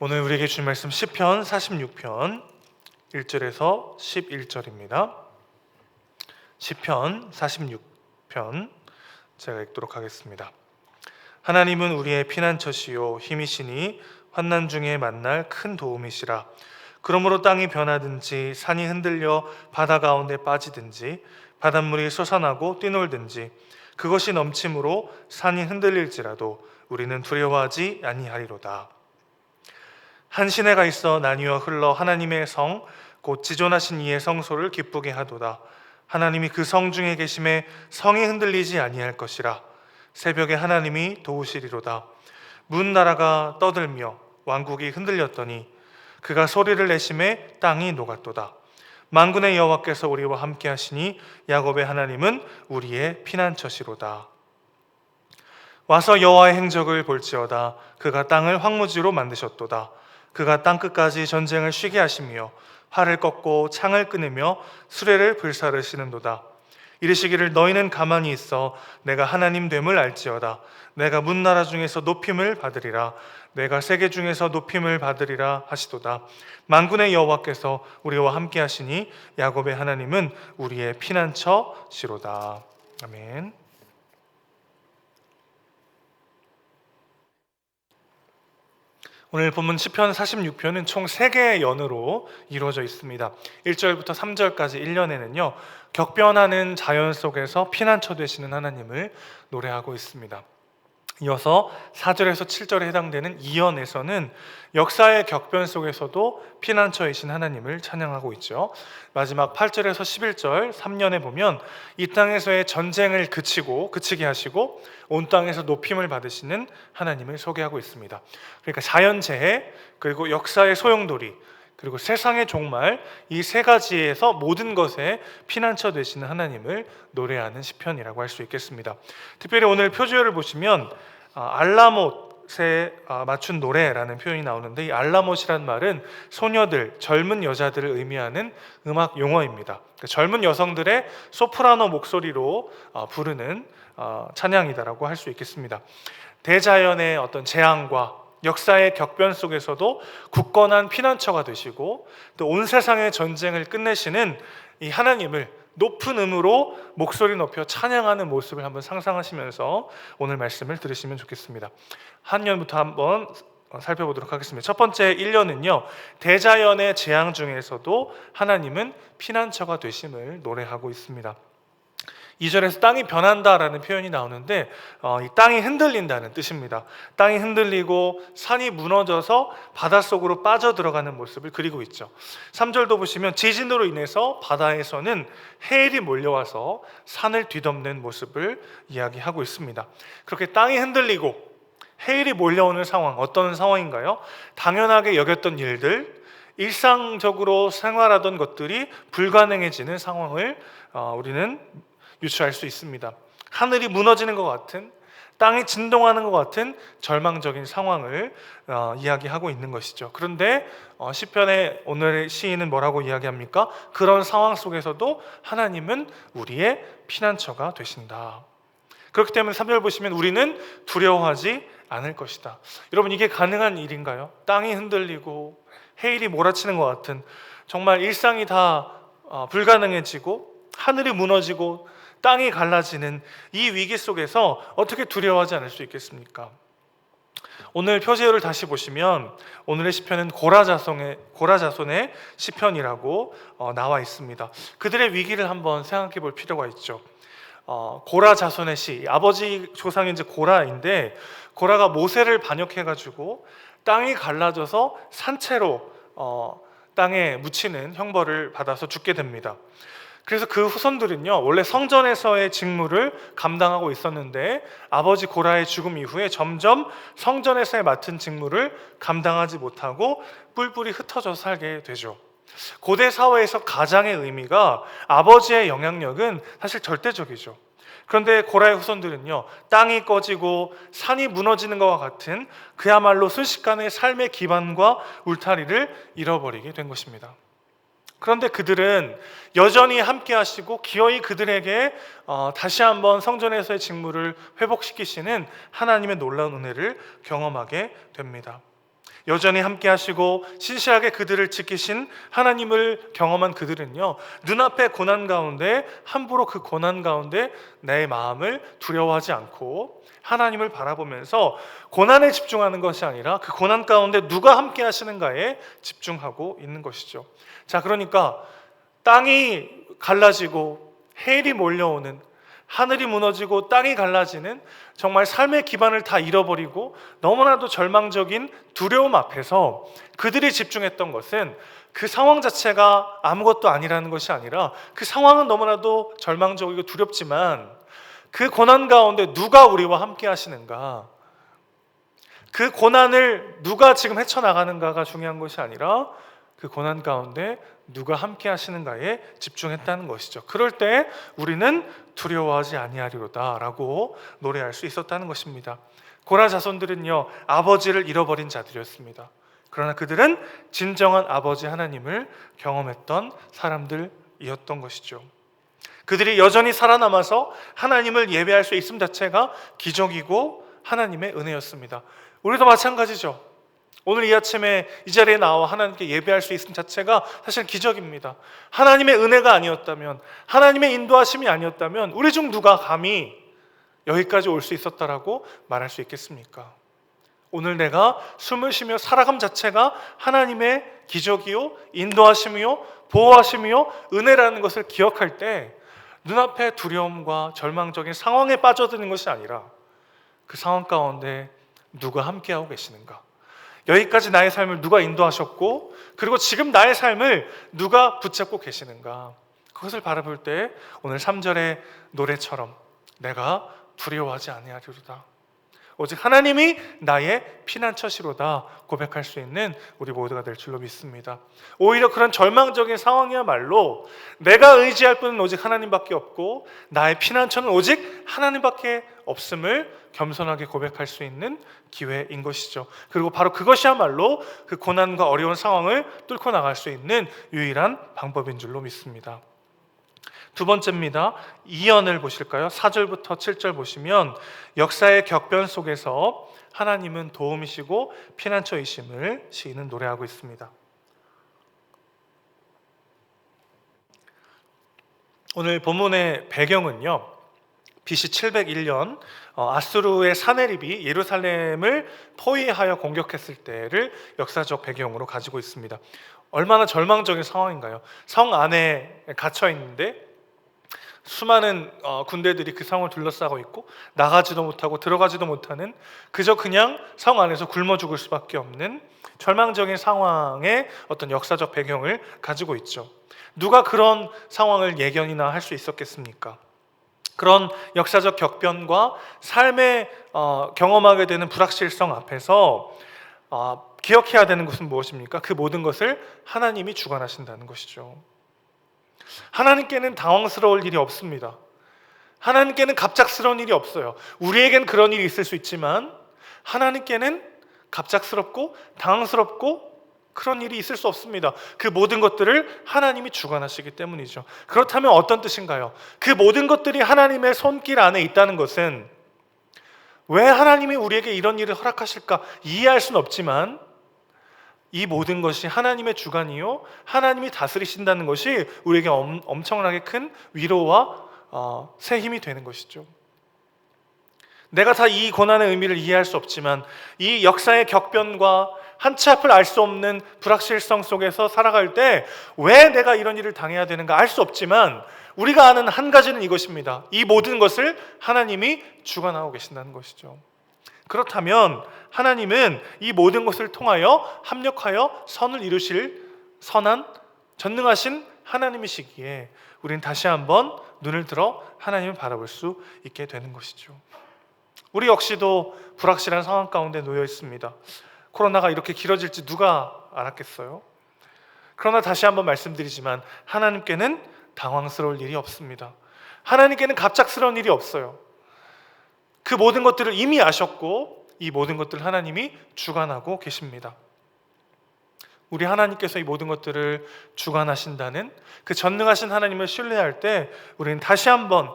오늘 우리에게 주신 말씀 시편 46편 1절에서 11절입니다. 시편 46편 제가 읽도록 하겠습니다. 하나님은 우리의 피난처시요 힘이시니 환난 중에 만날 큰 도움이시라. 그러므로 땅이 변하든지 산이 흔들려 바다 가운데 빠지든지 바닷물이 솟아나고 뛰놀든지 그것이 넘침으로 산이 흔들릴지라도 우리는 두려워하지 아니하리로다. 한 시내가 있어 나뉘어 흘러 하나님의 성 곧 지존하신 이의 성소를 기쁘게 하도다. 하나님이 그 성 중에 계심에 성이 흔들리지 아니할 것이라. 새벽에 하나님이 도우시리로다. 문 나라가 떠들며 왕국이 흔들렸더니 그가 소리를 내심에 땅이 녹았도다. 만군의 여호와께서 우리와 함께 하시니 야곱의 하나님은 우리의 피난처시로다. 와서 여호와의 행적을 볼지어다. 그가 땅을 황무지로 만드셨도다. 그가 땅끝까지 전쟁을 쉬게 하시며 활을 꺾고 창을 끊으며 수레를 불사르시는도다. 이르시기를 너희는 가만히 있어 내가 하나님 됨을 알지어다. 내가 문나라 중에서 높임을 받으리라. 내가 세계 중에서 높임을 받으리라 하시도다. 만군의 여호와께서 우리와 함께 하시니 야곱의 하나님은 우리의 피난처시로다. 아멘. 오늘 본문 시편 46편은 총 3개의 연으로 이루어져 있습니다. 1절부터 3절까지 1년에는요 격변하는 자연 속에서 피난처 되시는 하나님을 노래하고 있습니다. 이어서 4절에서 7절에 해당되는 2연에서는 역사의 격변 속에서도 피난처이신 하나님을 찬양하고 있죠. 마지막 8절에서 11절 3년에 보면 이 땅에서의 전쟁을 그치게 하시고 온 땅에서 높임을 받으시는 하나님을 소개하고 있습니다. 그러니까 자연재해, 그리고 역사의 소용돌이, 그리고 세상의 종말, 이 3가지에서 모든 것에 피난처 되시는 하나님을 노래하는 시편이라고 할 수 있겠습니다. 특별히 오늘 표지어를 보시면 알라못에 맞춘 노래라는 표현이 나오는데, 이 알라못이란 말은 소녀들, 젊은 여자들을 의미하는 음악 용어입니다. 그러니까 젊은 여성들의 소프라노 목소리로 부르는 찬양이다라고 할 수 있겠습니다. 대자연의 어떤 재앙과 역사의 격변 속에서도 굳건한 피난처가 되시고 또 온 세상의 전쟁을 끝내시는 이 하나님을 높은 음으로 목소리 높여 찬양하는 모습을 한번 상상하시면서 오늘 말씀을 들으시면 좋겠습니다. 한 년부터 한번 살펴보도록 하겠습니다. 첫 번째 1년은요 대자연의 재앙 중에서도 하나님은 피난처가 되심을 노래하고 있습니다. 2절에서 땅이 변한다라는 표현이 나오는데 이 땅이 흔들린다는 뜻입니다. 땅이 흔들리고 산이 무너져서 바닷속으로 빠져들어가는 모습을 그리고 있죠. 3절도 보시면 지진으로 인해서 바다에서는 해일이 몰려와서 산을 뒤덮는 모습을 이야기하고 있습니다. 그렇게 땅이 흔들리고 해일이 몰려오는 상황, 어떤 상황인가요? 당연하게 여겼던 일들, 일상적으로 생활하던 것들이 불가능해지는 상황을 우리는 유추할 수 있습니다. 하늘이 무너지는 것 같은, 땅이 진동하는 것 같은 절망적인 상황을 이야기하고 있는 것이죠. 그런데 시편의 오늘의 시인은 뭐라고 이야기합니까? 그런 상황 속에서도 하나님은 우리의 피난처가 되신다. 그렇기 때문에 3절 보시면 우리는 두려워하지 않을 것이다. 여러분, 이게 가능한 일인가요? 땅이 흔들리고 해일이 몰아치는 것 같은, 정말 일상이 다 불가능해지고 하늘이 무너지고 땅이 갈라지는 이 위기 속에서 어떻게 두려워하지 않을 수 있겠습니까? 오늘 표제어를 다시 보시면 오늘의 시편은 고라자손의 시편이라고 나와 있습니다. 그들의 위기를 한번 생각해 볼 필요가 있죠. 고라자손의 시, 아버지 조상이 이제 고라인데, 고라가 모세를 반역해가지고 땅이 갈라져서 산채로 땅에 묻히는 형벌을 받아서 죽게 됩니다. 그래서 그 후손들은요 원래 성전에서의 직무를 감당하고 있었는데 아버지 고라의 죽음 이후에 점점 성전에서의 맡은 직무를 감당하지 못하고 뿔뿔이 흩어져 살게 되죠. 고대 사회에서 가장의 의미가, 아버지의 영향력은 사실 절대적이죠. 그런데 고라의 후손들은요 땅이 꺼지고 산이 무너지는 것과 같은 그야말로 순식간에 삶의 기반과 울타리를 잃어버리게 된 것입니다. 그런데 그들은 여전히 함께 하시고 기어이 그들에게 다시 한번 성전에서의 직무를 회복시키시는 하나님의 놀라운 은혜를 경험하게 됩니다. 여전히 함께 하시고 신실하게 그들을 지키신 하나님을 경험한 그들은요, 눈앞의 고난 가운데 함부로 그 고난 가운데 내 마음을 두려워하지 않고 하나님을 바라보면서 고난에 집중하는 것이 아니라 그 고난 가운데 누가 함께 하시는가에 집중하고 있는 것이죠. 자, 그러니까 땅이 갈라지고 해일이 몰려오는, 하늘이 무너지고 땅이 갈라지는 정말 삶의 기반을 다 잃어버리고 너무나도 절망적인 두려움 앞에서 그들이 집중했던 것은 그 상황 자체가 아무것도 아니라는 것이 아니라, 그 상황은 너무나도 절망적이고 두렵지만 그 고난 가운데 누가 우리와 함께 하시는가, 그 고난을 누가 지금 헤쳐나가는가가 중요한 것이 아니라 그 고난 가운데 누가 함께 하시는가에 집중했다는 것이죠. 그럴 때 우리는 두려워하지 아니하리로다 라고 노래할 수 있었다는 것입니다. 고라 자손들은요, 아버지를 잃어버린 자들이었습니다. 그러나 그들은 진정한 아버지 하나님을 경험했던 사람들이었던 것이죠. 그들이 여전히 살아남아서 하나님을 예배할 수 있음 자체가 기적이고 하나님의 은혜였습니다. 우리도 마찬가지죠. 오늘 이 아침에 이 자리에 나와 하나님께 예배할 수 있음 자체가 사실 기적입니다. 하나님의 은혜가 아니었다면, 하나님의 인도하심이 아니었다면 우리 중 누가 감히 여기까지 올 수 있었다라고 말할 수 있겠습니까? 오늘 내가 숨을 쉬며 살아감 자체가 하나님의 기적이요, 인도하심이요, 보호하심이요, 은혜라는 것을 기억할 때 눈앞의 두려움과 절망적인 상황에 빠져드는 것이 아니라 그 상황 가운데 누가 함께하고 계시는가, 여기까지 나의 삶을 누가 인도하셨고, 그리고 지금 나의 삶을 누가 붙잡고 계시는가, 그것을 바라볼 때 오늘 3절의 노래처럼 내가 두려워하지 아니하리로다, 오직 하나님이 나의 피난처시로다 고백할 수 있는 우리 모두가 될 줄로 믿습니다. 오히려 그런 절망적인 상황이야말로 내가 의지할 분은 오직 하나님밖에 없고 나의 피난처는 오직 하나님밖에 없음을 겸손하게 고백할 수 있는 기회인 것이죠. 그리고 바로 그것이야말로 그 고난과 어려운 상황을 뚫고 나갈 수 있는 유일한 방법인 줄로 믿습니다. 두 번째입니다. 2연을 보실까요? 4절부터 7절 보시면 역사의 격변 속에서 하나님은 도움이시고 피난처이심을 시인은 노래하고 있습니다. 오늘 본문의 배경은요, BC 701년 아수르의 사네립이 예루살렘을 포위하여 공격했을 때를 역사적 배경으로 가지고 있습니다. 얼마나 절망적인 상황인가요? 성 안에 갇혀 있는데 수많은 군대들이 그 성을 둘러싸고 있고 나가지도 못하고 들어가지도 못하는, 그저 그냥 성 안에서 굶어 죽을 수밖에 없는 절망적인 상황의 어떤 역사적 배경을 가지고 있죠. 누가 그런 상황을 예견이나 할 수 있었겠습니까? 그런 역사적 격변과 삶에 경험하게 되는 불확실성 앞에서 기억해야 되는 것은 무엇입니까? 그 모든 것을 하나님이 주관하신다는 것이죠. 하나님께는 당황스러울 일이 없습니다. 하나님께는 갑작스러운 일이 없어요. 우리에겐 그런 일이 있을 수 있지만 하나님께는 갑작스럽고 당황스럽고 그런 일이 있을 수 없습니다. 그 모든 것들을 하나님이 주관하시기 때문이죠. 그렇다면 어떤 뜻인가요? 그 모든 것들이 하나님의 손길 안에 있다는 것은 왜 하나님이 우리에게 이런 일을 허락하실까 이해할 수는 없지만 이 모든 것이 하나님의 주관이요, 하나님이 다스리신다는 것이 우리에게 엄청나게 큰 위로와 새 힘이 되는 것이죠. 내가 다 이 고난의 의미를 이해할 수 없지만 이 역사의 격변과 한치 앞을 알 수 없는 불확실성 속에서 살아갈 때 왜 내가 이런 일을 당해야 되는가 알 수 없지만 우리가 아는 한 가지는 이것입니다. 이 모든 것을 하나님이 주관하고 계신다는 것이죠. 그렇다면 하나님은 이 모든 것을 통하여 합력하여 선을 이루실 선한 전능하신 하나님이시기에 우리는 다시 한번 눈을 들어 하나님을 바라볼 수 있게 되는 것이죠. 우리 역시도 불확실한 상황 가운데 놓여 있습니다. 코로나가 이렇게 길어질지 누가 알았겠어요? 그러나 다시 한번 말씀드리지만 하나님께는 당황스러울 일이 없습니다. 하나님께는 갑작스러운 일이 없어요. 그 모든 것들을 이미 아셨고 이 모든 것들을 하나님이 주관하고 계십니다. 우리 하나님께서 이 모든 것들을 주관하신다는 그 전능하신 하나님을 신뢰할 때 우리는 다시 한번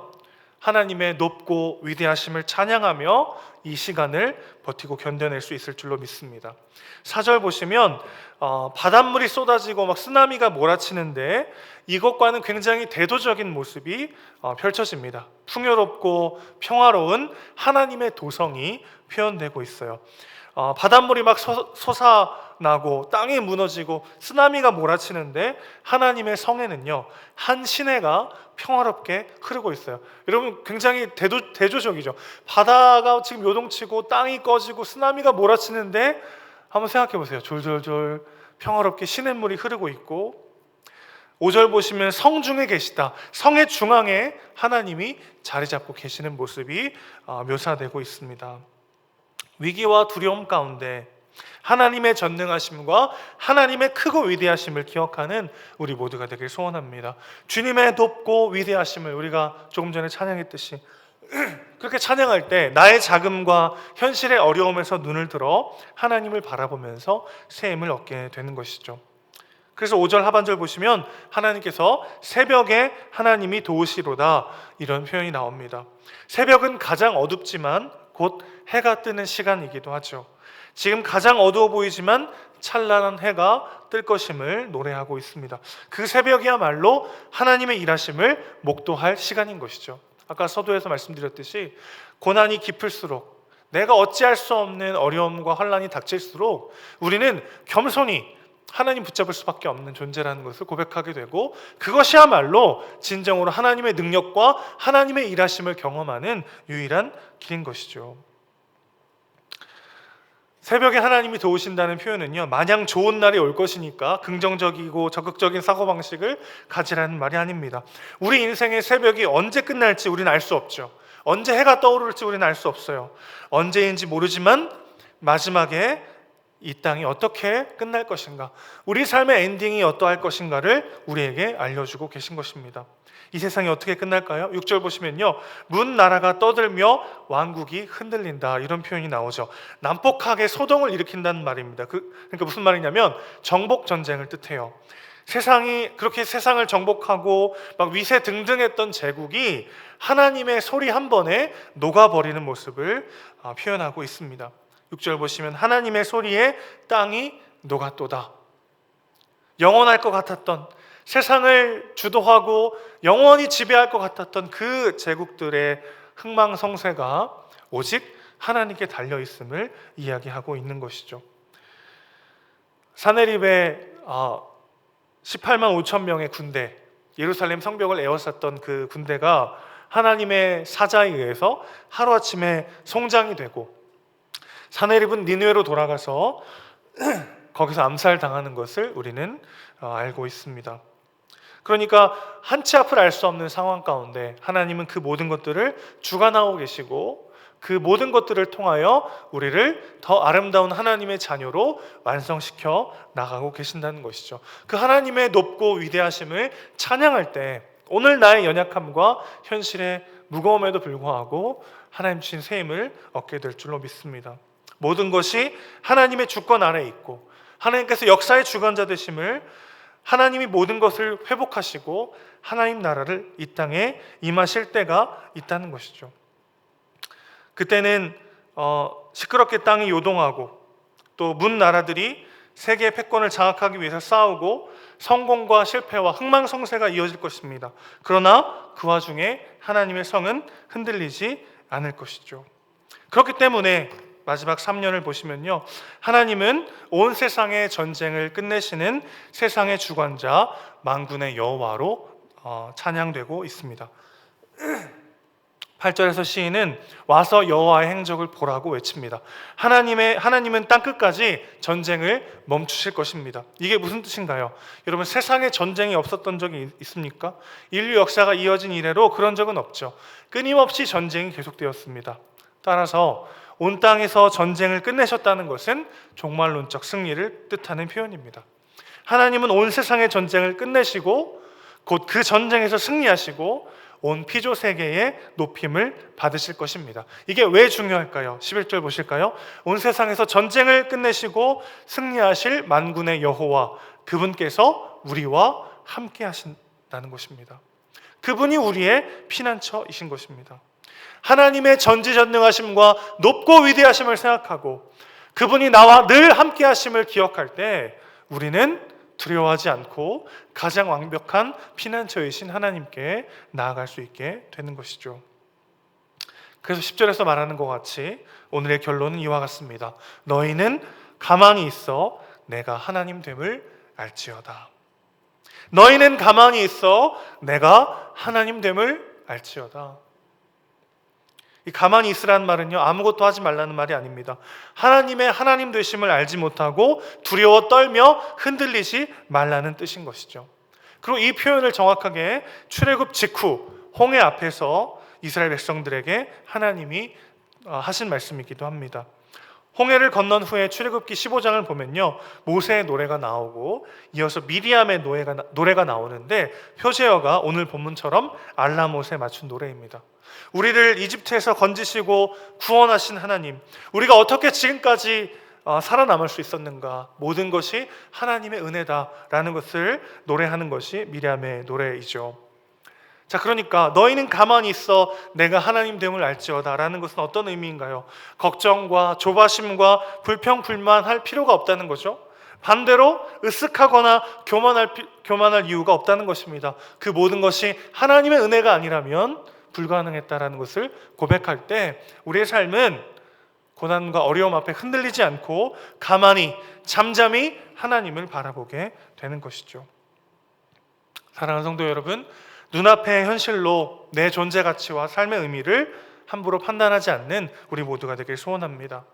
하나님의 높고 위대하심을 찬양하며 이 시간을 버티고 견뎌낼 수 있을 줄로 믿습니다. 4절 보시면 바닷물이 쏟아지고 막 쓰나미가 몰아치는데 이것과는 굉장히 대조적인 모습이 펼쳐집니다. 풍요롭고 평화로운 하나님의 도성이 표현되고 있어요. 바닷물이 막 솟아나고 땅이 무너지고 쓰나미가 몰아치는데 하나님의 성에는요 한 시내가 평화롭게 흐르고 있어요. 여러분 굉장히 대조적이죠. 바다가 지금 요동치고 땅이 꺼지고 쓰나미가 몰아치는데 한번 생각해 보세요. 졸졸졸 평화롭게 시냇물이 흐르고 있고 5절 보시면 성중에 계시다. 성의 중앙에 하나님이 자리 잡고 계시는 모습이 묘사되고 있습니다. 위기와 두려움 가운데 하나님의 전능하심과 하나님의 크고 위대하심을 기억하는 우리 모두가 되길 소원합니다. 주님의 높고 위대하심을 우리가 조금 전에 찬양했듯이 그렇게 찬양할 때 나의 자금과 현실의 어려움에서 눈을 들어 하나님을 바라보면서 새 힘을 얻게 되는 것이죠. 그래서 5절 하반절 보시면 하나님께서 새벽에 하나님이 도우시로다 이런 표현이 나옵니다. 새벽은 가장 어둡지만 곧 해가 뜨는 시간이기도 하죠. 지금 가장 어두워 보이지만 찬란한 해가 뜰 것임을 노래하고 있습니다. 그 새벽이야말로 하나님의 일하심을 목도할 시간인 것이죠. 아까 서두에서 말씀드렸듯이 고난이 깊을수록 내가 어찌할 수 없는 어려움과 환난이 닥칠수록 우리는 겸손히 하나님 붙잡을 수밖에 없는 존재라는 것을 고백하게 되고 그것이야말로 진정으로 하나님의 능력과 하나님의 일하심을 경험하는 유일한 길인 것이죠. 새벽에 하나님이 도우신다는 표현은요 마냥 좋은 날이 올 것이니까 긍정적이고 적극적인 사고방식을 가지라는 말이 아닙니다. 우리 인생의 새벽이 언제 끝날지 우리는 알 수 없죠. 언제 해가 떠오를지 우리는 알 수 없어요. 언제인지 모르지만 마지막에 이 땅이 어떻게 끝날 것인가, 우리 삶의 엔딩이 어떠할 것인가를 우리에게 알려주고 계신 것입니다. 이 세상이 어떻게 끝날까요? 6절 보시면요 문 나라가 떠들며 왕국이 흔들린다 이런 표현이 나오죠. 난폭하게 소동을 일으킨다는 말입니다. 그러니까 무슨 말이냐면 정복 전쟁을 뜻해요. 세상이 그렇게 세상을 정복하고 막 위세등등했던 제국이 하나님의 소리 한 번에 녹아버리는 모습을 표현하고 있습니다. 6절 보시면 하나님의 소리에 땅이 녹았도다. 영원할 것 같았던 세상을 주도하고 영원히 지배할 것 같았던 그 제국들의 흥망성쇠가 오직 하나님께 달려있음을 이야기하고 있는 것이죠. 사내립의 18만 5천 명의 군대, 예루살렘 성벽을 에워쌌던 그 군대가 하나님의 사자에 의해서 하루아침에 송장이 되고 사내립은 니느웨로 돌아가서 거기서 암살당하는 것을 우리는 알고 있습니다. 그러니까 한치 앞을 알 수 없는 상황 가운데 하나님은 그 모든 것들을 주관하고 계시고 그 모든 것들을 통하여 우리를 더 아름다운 하나님의 자녀로 완성시켜 나가고 계신다는 것이죠. 그 하나님의 높고 위대하심을 찬양할 때 오늘 나의 연약함과 현실의 무거움에도 불구하고 하나님 주신 새 힘을 얻게 될 줄로 믿습니다. 모든 것이 하나님의 주권 아래에 있고 하나님께서 역사의 주관자 되심을, 하나님이 모든 것을 회복하시고 하나님 나라를 이 땅에 임하실 때가 있다는 것이죠. 그때는 시끄럽게 땅이 요동하고 또 문 나라들이 세계의 패권을 장악하기 위해서 싸우고 성공과 실패와 흥망성쇠가 이어질 것입니다. 그러나 그 와중에 하나님의 성은 흔들리지 않을 것이죠. 그렇기 때문에 마지막 3년을 보시면요 하나님은 온 세상의 전쟁을 끝내시는 세상의 주관자 만군의 여호와로 찬양되고 있습니다. 8절에서 시인은 와서 여호와의 행적을 보라고 외칩니다. 하나님은 땅끝까지 전쟁을 멈추실 것입니다. 이게 무슨 뜻인가요? 여러분 세상에 전쟁이 없었던 적이 있습니까? 인류 역사가 이어진 이래로 그런 적은 없죠. 끊임없이 전쟁이 계속되었습니다. 따라서 온 땅에서 전쟁을 끝내셨다는 것은 종말론적 승리를 뜻하는 표현입니다. 하나님은 온 세상의 전쟁을 끝내시고 곧 그 전쟁에서 승리하시고 온 피조 세계의 높임을 받으실 것입니다. 이게 왜 중요할까요? 11절 보실까요? 온 세상에서 전쟁을 끝내시고 승리하실 만군의 여호와, 그분께서 우리와 함께 하신다는 것입니다. 그분이 우리의 피난처이신 것입니다. 하나님의 전지전능하심과 높고 위대하심을 생각하고 그분이 나와 늘 함께 하심을 기억할 때 우리는 두려워하지 않고 가장 완벽한 피난처이신 하나님께 나아갈 수 있게 되는 것이죠. 그래서 10절에서 말하는 것 같이 오늘의 결론은 이와 같습니다. 너희는 가만히 있어 내가 하나님 됨을 알지어다. 너희는 가만히 있어 내가 하나님 됨을 알지어다. 이 가만히 있으라는 말은요, 아무것도 하지 말라는 말이 아닙니다. 하나님의 하나님 되심을 알지 못하고 두려워 떨며 흔들리지 말라는 뜻인 것이죠. 그리고 이 표현을 정확하게 출애굽 직후 홍해 앞에서 이스라엘 백성들에게 하나님이 하신 말씀이기도 합니다. 홍해를 건넌 후에 출애굽기 15장을 보면요, 모세의 노래가 나오고 이어서 미리암의 노래가 나오는데 표제어가 오늘 본문처럼 알라못에 맞춘 노래입니다. 우리를 이집트에서 건지시고 구원하신 하나님, 우리가 어떻게 지금까지 살아남을 수 있었는가, 모든 것이 하나님의 은혜다라는 것을 노래하는 것이 미리암의 노래이죠. 자, 그러니까 너희는 가만히 있어 내가 하나님 됨을 알지어다 라는 것은 어떤 의미인가요? 걱정과 조바심과 불평불만할 필요가 없다는 거죠. 반대로 으쓱하거나 교만할 이유가 없다는 것입니다. 그 모든 것이 하나님의 은혜가 아니라면 불가능했다라는 것을 고백할 때 우리의 삶은 고난과 어려움 앞에 흔들리지 않고 가만히 잠잠히 하나님을 바라보게 되는 것이죠. 사랑하는 성도 여러분, 눈앞의 현실로 내 존재 가치와 삶의 의미를 함부로 판단하지 않는 우리 모두가 되길 소원합니다.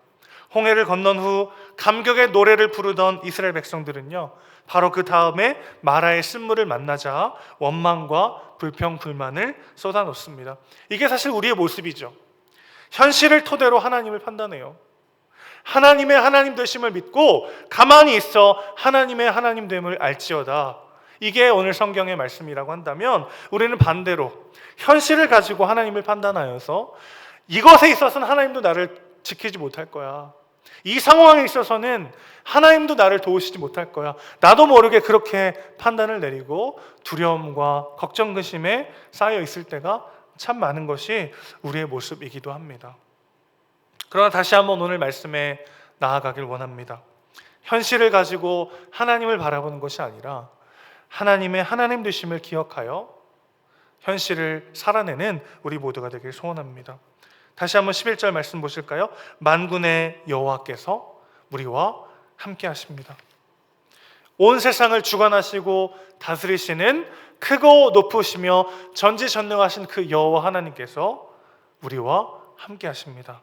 홍해를 건넌 후 감격의 노래를 부르던 이스라엘 백성들은요, 바로 그 다음에 마라의 쓴물을 만나자 원망과 불평, 불만을 쏟아놓습니다. 이게 사실 우리의 모습이죠. 현실을 토대로 하나님을 판단해요. 하나님의 하나님 되심을 믿고 가만히 있어 하나님의 하나님 됨을 알지어다. 이게 오늘 성경의 말씀이라고 한다면 우리는 반대로 현실을 가지고 하나님을 판단하여서 이것에 있어서는 하나님도 나를 지키지 못할 거야. 이 상황에 있어서는 하나님도 나를 도우시지 못할 거야. 나도 모르게 그렇게 판단을 내리고 두려움과 걱정, 근심에 쌓여 있을 때가 참 많은 것이 우리의 모습이기도 합니다. 그러나 다시 한번 오늘 말씀에 나아가길 원합니다. 현실을 가지고 하나님을 바라보는 것이 아니라 하나님의 하나님 되심을 기억하여 현실을 살아내는 우리 모두가 되길 소원합니다. 다시 한번 11절 말씀 보실까요? 만군의 여호와께서 우리와 함께 하십니다. 온 세상을 주관하시고 다스리시는 크고 높으시며 전지전능하신 그 여호와 하나님께서 우리와 함께 하십니다.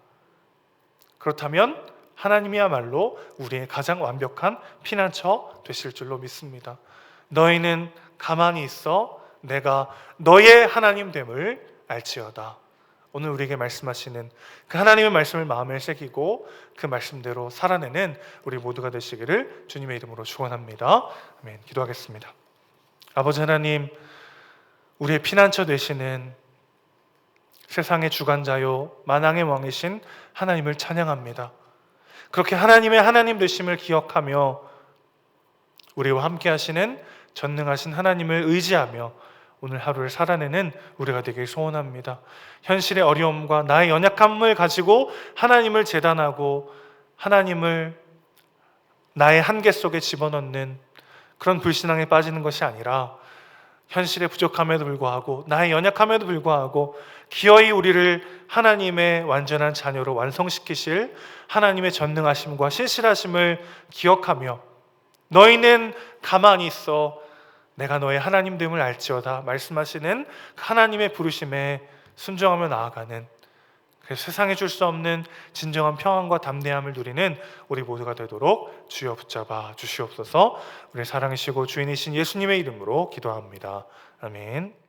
그렇다면 하나님이야말로 우리의 가장 완벽한 피난처 되실 줄로 믿습니다. 너희는 가만히 있어 내가 너의 하나님 됨을 알지어다. 오늘 우리에게 말씀하시는 그 하나님의 말씀을 마음에 새기고 그 말씀대로 살아내는 우리 모두가 되시기를 주님의 이름으로 축원합니다. 아멘. 기도하겠습니다. 아버지 하나님, 우리의 피난처 되시는 세상의 주관자요 만왕의 왕이신 하나님을 찬양합니다. 그렇게 하나님의 하나님 되심을 기억하며 우리와 함께 하시는 전능하신 하나님을 의지하며 오늘 하루를 살아내는 우리가 되길 소원합니다. 현실의 어려움과 나의 연약함을 가지고 하나님을 재단하고 하나님을 나의 한계 속에 집어넣는 그런 불신앙에 빠지는 것이 아니라 현실의 부족함에도 불구하고 나의 연약함에도 불구하고 기어이 우리를 하나님의 완전한 자녀로 완성시키실 하나님의 전능하심과 신실하심을 기억하며 너희는 가만히 있어 내가 너의 하나님 됨을 알지어다 말씀하시는 하나님의 부르심에 순종하며 나아가는, 그래서 세상에 줄 수 없는 진정한 평안과 담대함을 누리는 우리 모두가 되도록 주여 붙잡아 주시옵소서. 우리 사랑이시고 주인이신 예수님의 이름으로 기도합니다. 아멘.